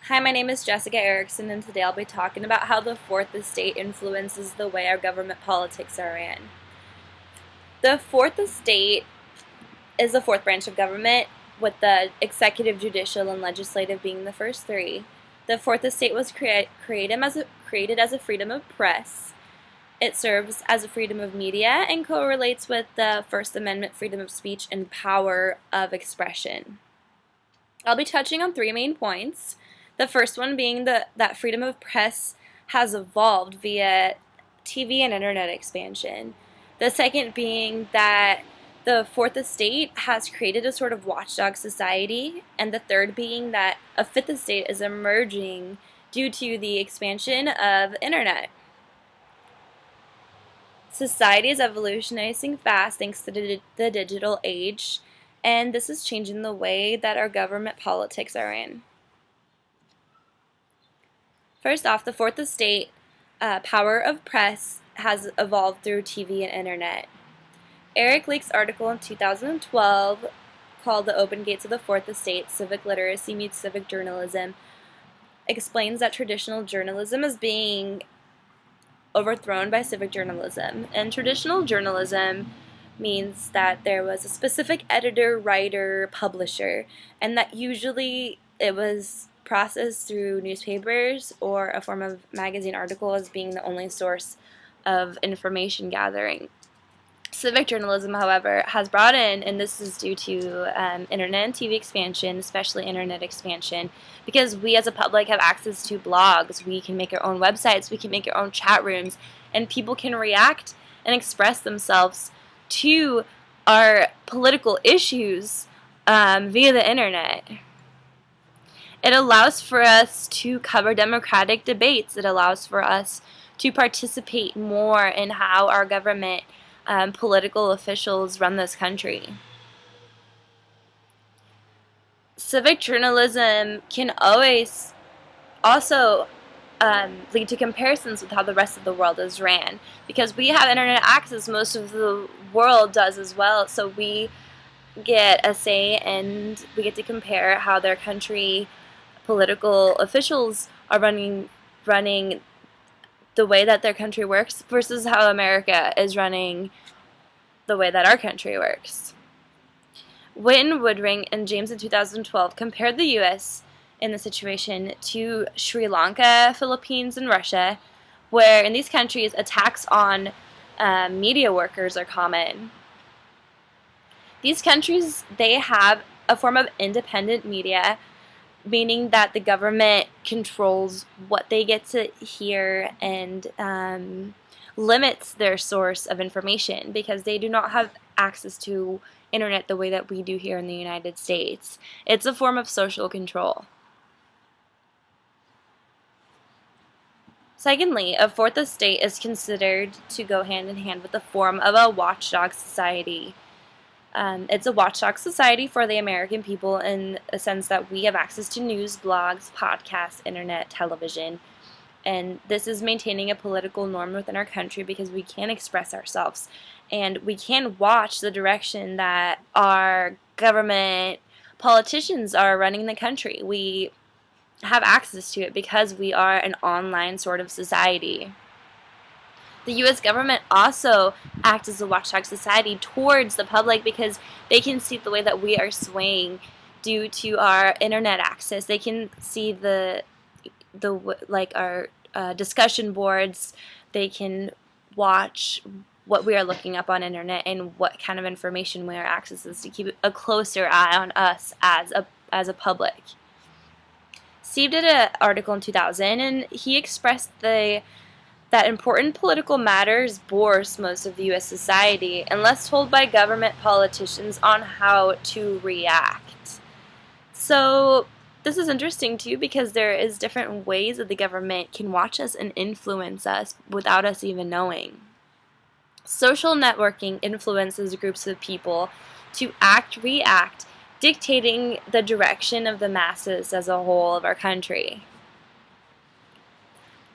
Hi, my name is Jessica Erickson, and today I'll be talking about how the Fourth Estate influences the way our government politics are ran. The Fourth Estate is the fourth branch of government, with the executive, judicial, and legislative being the first three. The Fourth Estate was created as a freedom of press. It serves as a freedom of media and correlates with the First Amendment freedom of speech and power of expression. I'll be touching on three main points. The first one being that freedom of press has evolved via TV and internet expansion. The second being that the Fourth Estate has created a sort of watchdog society. And the third being that a Fifth Estate is emerging due to the expansion of internet. Society is evolutionizing fast thanks to the digital age, and this is changing the way that our government politics are in. First off, the Fourth Estate power of press has evolved through TV and internet. Eric Lake's article in 2012 called The Open Gates of the Fourth Estate, Civic Literacy Meets Civic Journalism explains that traditional journalism is being overthrown by civic journalism. And traditional journalism means that there was a specific editor, writer, publisher, and that usually it was processed through newspapers or a form of magazine article as being the only source of information gathering. Civic journalism, however, has brought in, and this is due to internet and TV expansion, especially internet expansion, because we as a public have access to blogs, we can make our own websites, we can make our own chat rooms, and people can react and express themselves to our political issues via the internet. It allows for us to cover democratic debates. It allows for us to participate more in how our government political officials run this country. Civic journalism can always also lead to comparisons with how the rest of the world is ran. Because we have internet access, most of the world does as well, so we get a say and we get to compare how their country political officials are running the way that their country works versus how America is running the way that our country works. Wynne Woodring and James in 2012 compared the U.S. in the situation to Sri Lanka, Philippines, and Russia, where in these countries attacks on media workers are common. These countries, they have a form of independent media, meaning that the government controls what they get to hear and limits their source of information because they do not have access to internet the way that we do here in the United States. It's a form of social control. Secondly, a Fourth Estate is considered to go hand in hand with the form of a watchdog society. It's a watchdog society for the American people in a sense that we have access to news, blogs, podcasts, internet, television, and this is maintaining a political norm within our country because we can express ourselves and we can watch the direction that our government politicians are running the country. We have access to it because we are an online sort of society. The U.S. government also acts as a watchdog society towards the public because they can see the way that we are swaying due to our internet access. They can see our discussion boards. They can watch what we are looking up on internet and what kind of information we are accessing to keep a closer eye on us as a public. Steve did an article in 2000 and he expressed that important political matters bores most of the U.S. society unless told by government politicians on how to react. So this is interesting too because there is different ways that the government can watch us and influence us without us even knowing. Social networking influences groups of people to react, dictating the direction of the masses as a whole of our country.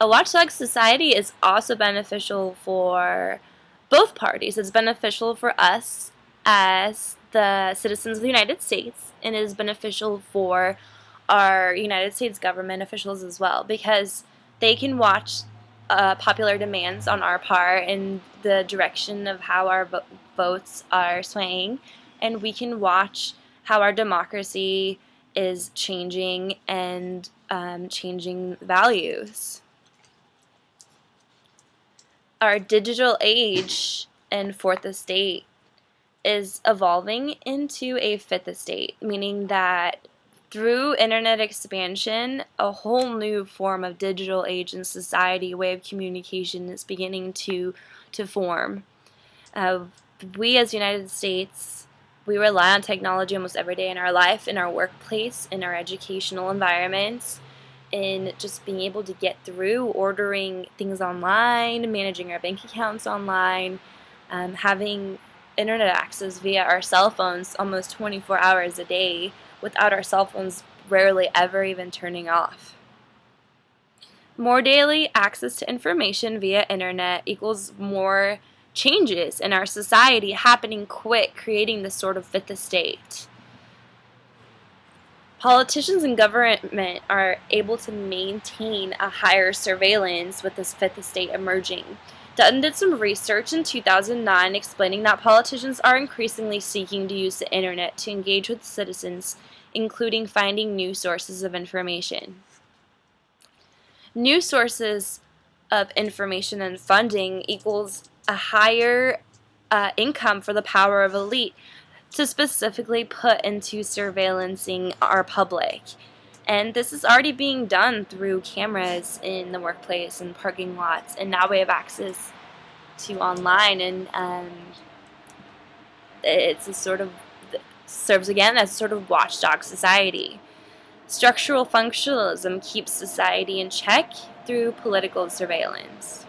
A watchdog society is also beneficial for both parties. It's beneficial for us as the citizens of the United States, and it is beneficial for our United States government officials as well, because they can watch popular demands on our part and the direction of how our votes are swaying, and we can watch how our democracy is changing and changing values. Our digital age and fourth estate is evolving into a fifth estate, meaning that through internet expansion, a whole new form of digital age and society, way of communication is beginning to form. We as United States, we rely on technology almost every day in our life, in our workplace, in our educational environments, in just being able to get through ordering things online, managing our bank accounts online, having internet access via our cell phones almost 24 hours a day without our cell phones rarely ever even turning off. More daily access to information via internet equals more changes in our society happening quick, creating this sort of fifth estate. Politicians and government are able to maintain a higher surveillance with this fifth estate emerging. Dutton did some research in 2009 explaining that politicians are increasingly seeking to use the internet to engage with citizens, including finding new sources of information. New sources of information and funding equals a higher income for the power of elite to specifically put into surveillancing our public. And this is already being done through cameras in the workplace and parking lots, and now we have access to online, and it's a sort of serves again as a sort of watchdog society. Structural functionalism keeps society in check through political surveillance.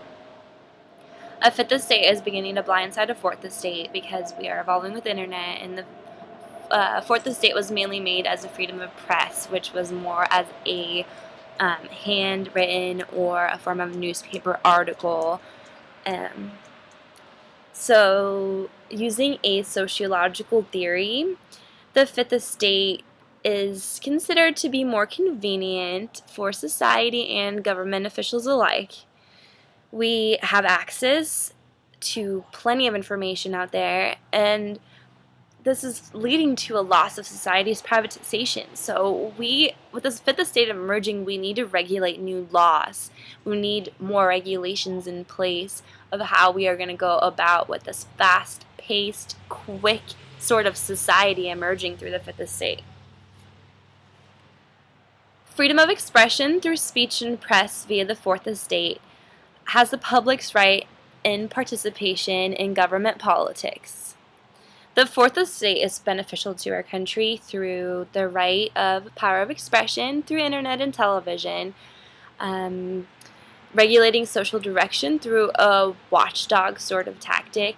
A fifth estate is beginning to blindside a fourth estate because we are evolving with the internet, and the fourth estate was mainly made as a freedom of press, which was more as a handwritten or a form of newspaper article. So using a sociological theory, the fifth estate is considered to be more convenient for society and government officials alike. We have access to plenty of information out there, and this is leading to a loss of society's privatization. So with this fifth estate emerging, we need to regulate new laws. We need more regulations in place of how we are going to go about with this fast-paced, quick sort of society emerging through the fifth estate. Freedom of expression through speech and press via the fourth estate has the public's right in participation in government politics. The fourth estate is beneficial to our country through the right of power of expression through internet and television, regulating social direction through a watchdog sort of tactic,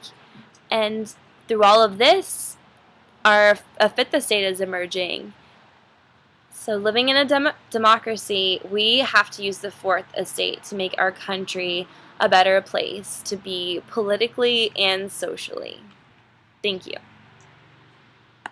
and through all of this, a fifth estate is emerging. So living in a democracy, we have to use the fourth estate to make our country a better place to be politically and socially. Thank you.